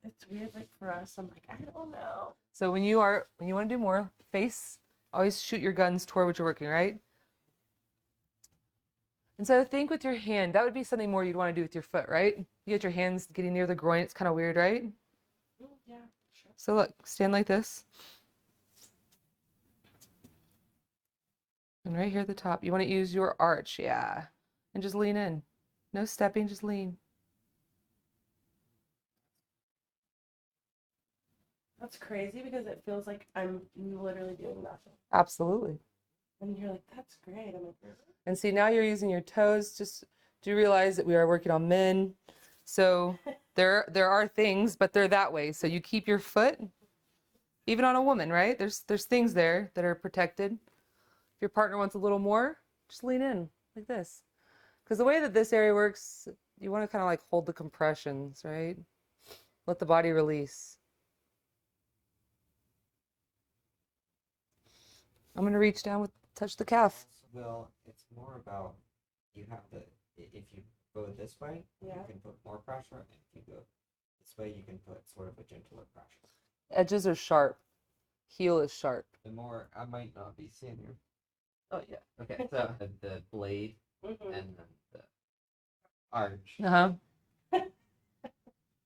It's weird, like for us, I'm like, I don't know. So when you want to do more, face, always shoot your guns toward what you're working, right? And so think with your hand, that would be something more you'd want to do with your foot, right? You get your hands getting near the groin, it's kind of weird, right? Yeah, sure. So look, stand like this. And right here at the top, you want to use your arch, yeah. And just lean in. No stepping, just lean. That's crazy because it feels like I'm literally doing nothing. Absolutely. And you're like, that's great. I'm like, And see, now you're using your toes. Just do realize that we are working on men. So there are things, but they're that way. So you keep your foot, even on a woman, right? There's things there that are protected. If your partner wants a little more, just lean in like this. Because the way that this area works, you want to kind of like hold the compressions, right? Let the body release. I'm going to reach down with, touch the calf. Well, it's more about you have to, if you go this way, Yeah. you can put more pressure, and if you go this way, you can put sort of a gentler pressure. Edges are sharp. Heel is sharp. The more, I might not be seeing you. Oh, yeah. Okay, so the blade Mhm. and then the arch. Uh-huh. is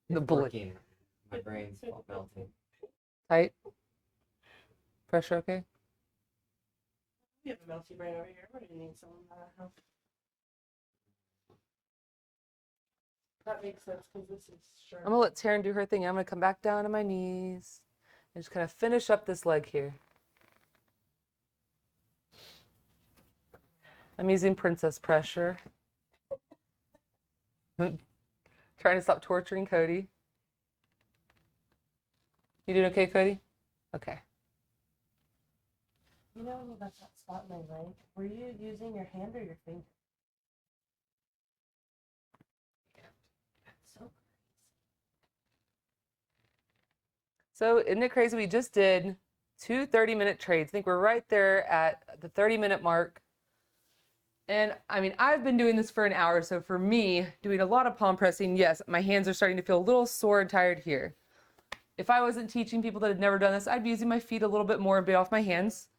The blade. working. My brain's melting. Tight. Pressure okay? We have a melty brain over here. What do you need someone to help? That makes sense because this is sharp. I'm going to let Taryn do her thing. I'm going to come back down to my knees and just kind of finish up this leg here. I'm using princess pressure. Trying to stop torturing Cody. You doing okay, Cody? Okay. You know about that spot in my leg? Were you using your hand or your finger? That's so So isn't it crazy? We just did 2 30-minute trades. I think we're right there at the 30-minute mark. And I mean, I've been doing this for an hour. So for me, doing a lot of palm pressing, yes, my hands are starting to feel a little sore and tired here. If I wasn't teaching people that had never done this, I'd be using my feet a little bit more and be off my hands.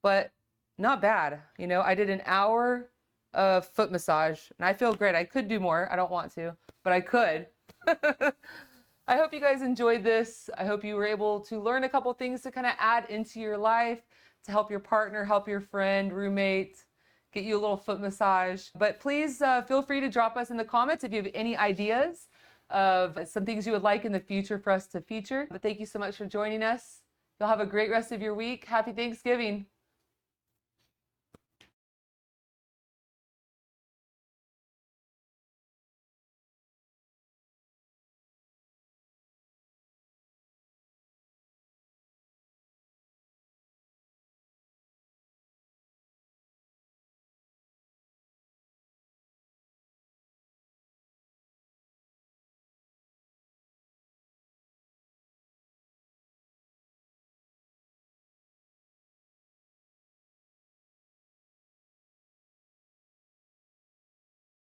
But not bad. You know, I did an hour of foot massage and I feel great. I could do more. I don't want to, but I could. I hope you guys enjoyed this. I hope you were able to learn a couple things to kind of add into your life to help your partner, help your friend, roommate, get you a little foot massage. But please feel free to drop us in the comments if you have any ideas of some things you would like in the future for us to feature. But thank you so much for joining us. You'll have a great rest of your week. Happy Thanksgiving.